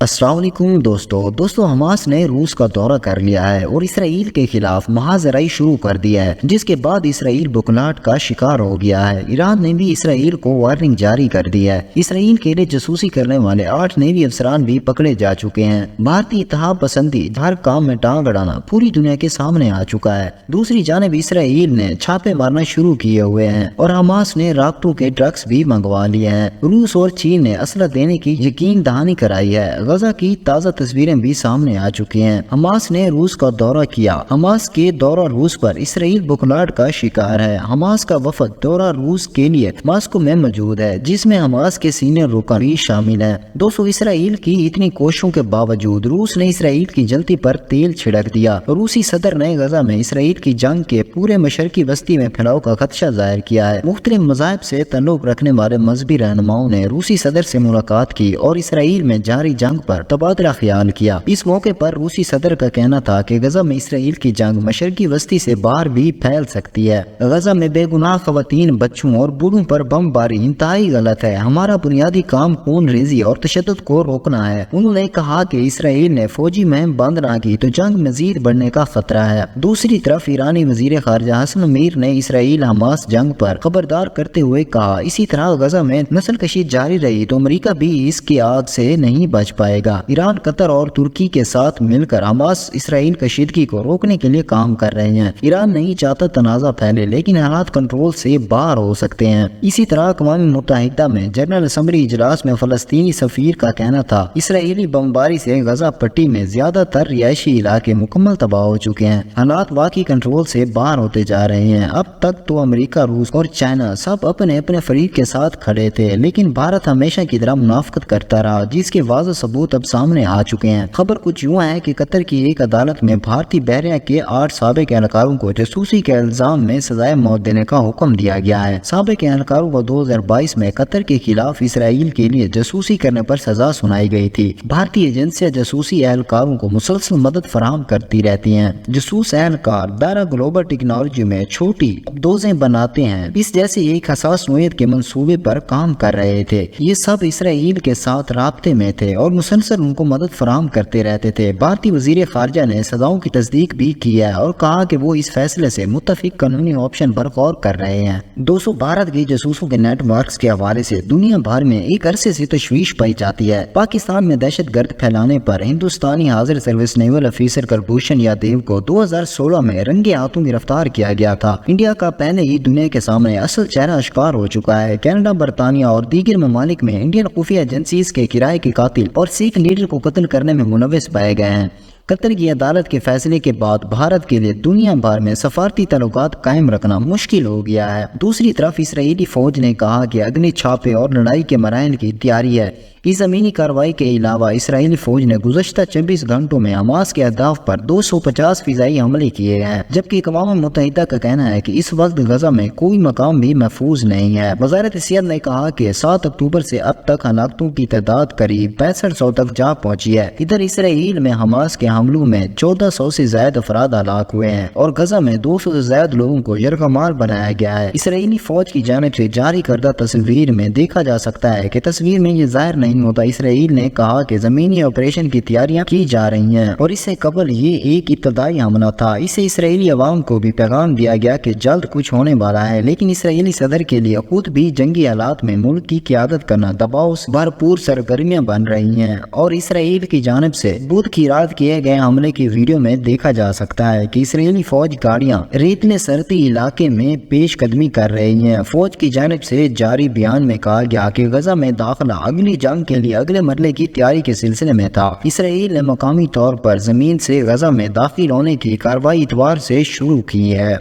السلام علیکم دوستو حماس نے روس کا دورہ کر لیا ہے اور اسرائیل کے خلاف محاذرائی شروع کر دیا ہے، جس کے بعد اسرائیل بکلاٹ کا شکار ہو گیا ہے۔ ایران نے بھی اسرائیل کو وارننگ جاری کر دی ہے۔ اسرائیل کے لیے جاسوسی کرنے والے 8 نیوی افسران بھی پکڑے جا چکے ہیں۔ بھارتی اتحاد پسندی ہر کام میں ٹانگ اڑانا پوری دنیا کے سامنے آ چکا ہے۔ دوسری جانب اسرائیل نے چھاپے مارنا شروع کیے ہوئے ہیں اور حماس نے راکٹوں کے ٹرکس بھی منگوا لیے ہیں۔ روس اور چین نے اسلحہ دینے کی یقین دہانی کرائی ہے۔ غزہ کی تازہ تصویریں بھی سامنے آ چکی ہیں۔ حماس نے روس کا دورہ کیا۔ حماس کے دورہ روس پر اسرائیل بکلاٹ کا شکار ہے۔ حماس کا وفد دورہ روس کے لیے ماسکو میں موجود ہے، جس میں حماس کے سینئر رکن بھی شامل ہیں۔ اسرائیل کی اتنی کوششوں کے باوجود روس نے اسرائیل کی جلتی پر تیل چھڑک دیا۔ روسی صدر نے غزہ میں اسرائیل کی جنگ کے پورے مشرقی وسطی میں پھیلاؤ کا خدشہ ظاہر کیا ہے۔ مختلف مذاہب سے تعلق رکھنے والے مذہبی رہنماؤں نے روسی صدر سے ملاقات کی اور اسرائیل میں جاری جنگ پر تبادلہ خیال کیا۔ اس موقع پر روسی صدر کا کہنا تھا کہ غزہ میں اسرائیل کی جنگ مشرقی وسطی سے باہر بھی پھیل سکتی ہے۔ غزہ میں بے گناہ خواتین، بچوں اور بوڑھوں پر بم باری انتہائی غلط ہے۔ ہمارا بنیادی کام خون ریزی اور تشدد کو روکنا ہے۔ انہوں نے کہا کہ اسرائیل نے فوجی مہم بند نہ کی تو جنگ مزید بڑھنے کا خطرہ ہے۔ دوسری طرف ایرانی وزیر خارجہ حسن امیر نے اسرائیل حماس جنگ پر خبردار کرتے ہوئے کہا، اسی طرح غزہ میں نسل کشی جاری رہی تو امریکہ بھی اس کی آگ سے نہیں بچ پائے گا۔ ایران، قطر اور ترکی کے ساتھ مل کر حماس اسرائیل کشیدگی کو روکنے کے لیے کام کر رہے ہیں۔ ایران نہیں چاہتا تنازع پھیلے، لیکن حالات کنٹرول سے باہر ہو سکتے ہیں۔ اسی طرح اقوام متحدہ میں جنرل اسمبلی اجلاس میں فلسطینی سفیر کا کہنا تھا، اسرائیلی بمباری سے غزہ پٹی میں زیادہ تر رہائشی علاقے مکمل تباہ ہو چکے ہیں۔ حالات واقعی کنٹرول سے باہر ہوتے جا رہے ہیں۔ اب تک تو امریکہ، روس اور چائنا سب اپنے اپنے فریق کے ساتھ کھڑے تھے، لیکن بھارت ہمیشہ کی طرح منافقت کرتا رہا، جس کے واضح ثبوت اب سامنے آ چکے ہیں۔ خبر کچھ یوں ہے کہ قطر کی ایک عدالت میں بھارتی بحریہ کے 8 سابق اہلکاروں کو جاسوسی کے الزام میں سزائے موت دینے کا حکم دیا گیا ہے۔ سابق اہلکاروں کو 2022 میں قطر کے خلاف اسرائیل کے لیے جاسوسی کرنے پر سزا سنائی گئی تھی۔ بھارتی ایجنسیاں جاسوسی اہلکاروں کو مسلسل مدد فراہم کرتی رہتی ہیں۔ جاسوس اہلکار دائرہ گلوبل ٹیکنالوجی میں چھوٹی ڈوزیں بناتے ہیں، اس جیسے ایک حساس نوعیت کے منصوبے پر کام کر رہے تھے۔ یہ سب اسرائیل کے ساتھ رابطے میں تھے اور مسلسل ان کو مدد فراہم کرتے رہتے تھے۔ بھارتی وزیر خارجہ نے سزاؤں کی تصدیق بھی کی ہے اور کہا کہ وہ اس فیصلے سے متفق قانونی آپشن پر غور کر رہے ہیں۔ بھارت کے جاسوسوں کے نیٹ ورکس کے حوالے سے دنیا بھر میں ایک عرصے سے تشویش پائی جاتی ہے۔ پاکستان میں دہشت گرد پھیلانے پر ہندوستانی حاضر سروس نیول افیسر کلبھوشن یادیو کو 2016 میں رنگے ہاتھوں گرفتار کیا گیا تھا۔ انڈیا کا پہلے ہی دنیا کے سامنے اصل چہرہ اشکار ہو چکا ہے۔ کینیڈا، برطانیہ اور دیگر ممالک میں انڈین خفیہ ایجنسیز کے کرائے کے قاتل اور سکھ لیڈر کو قتل کرنے میں ملوث پائے گئے ہیں۔ قطر کی عدالت کے فیصلے کے بعد بھارت کے لیے دنیا بھر میں سفارتی تعلقات قائم رکھنا مشکل ہو گیا ہے۔ دوسری طرف اسرائیلی فوج نے کہا کہ اگنی چھاپے اور لڑائی کے مراحل کی تیاری ہے۔ اس زمینی کارروائی کے علاوہ اسرائیلی فوج نے گزشتہ 24 گھنٹوں میں حماس کے اہداف پر 250 فضائی حملے کیے ہیں، جبکہ اقوام متحدہ کا کہنا ہے کہ اس وقت غزہ میں کوئی مقام بھی محفوظ نہیں ہے۔ وزارت صحت نے کہا کہ 7 اکتوبر سے اب تک ہلاکتوں کی تعداد قریب 6500 تک جا پہنچی ہے۔ ادھر اسرائیل میں حماس کے حملوں میں 1400 سے زائد افراد ہلاک ہوئے ہیں اور غزہ میں 200 سے زائد لوگوں کو یرغمال بنایا گیا ہے۔ اسرائیلی فوج کی جانب سے جاری کردہ تصویر میں دیکھا جا سکتا ہے کہ تصویر میں یہ ظاہر نہیں ہوتا۔ اسرائیل نے کہا کہ زمینی آپریشن کی تیاریاں کی جا رہی ہیں اور اس سے قبل یہ ایک ابتدائی حملہ تھا۔ اسے اسرائیلی عوام کو بھی پیغام دیا گیا کہ جلد کچھ ہونے والا ہے، لیکن اسرائیلی صدر کے لیے خود بھی جنگی حالات میں ملک کی قیادت کرنا دباؤ سے بھرپور سرگرمیاں بن رہی ہیں اور اسرائیل کی جانب سے بدھ کی رات کیے گئے حملے کی ویڈیو میں دیکھا جا سکتا ہے کہ اسرائیلی فوج گاڑیاں ریتلے سرحدی علاقے میں پیش قدمی کر رہی ہیں۔ فوج کی جانب سے جاری بیان میں کہا گیا کہ غزہ میں داخلہ اگلی جنگ کے لیے اگلے مرحلے کی تیاری کے سلسلے میں تھا۔ اسرائیل نے مقامی طور پر زمین سے غزہ میں داخل ہونے کی کارروائی اتوار سے شروع کی ہے۔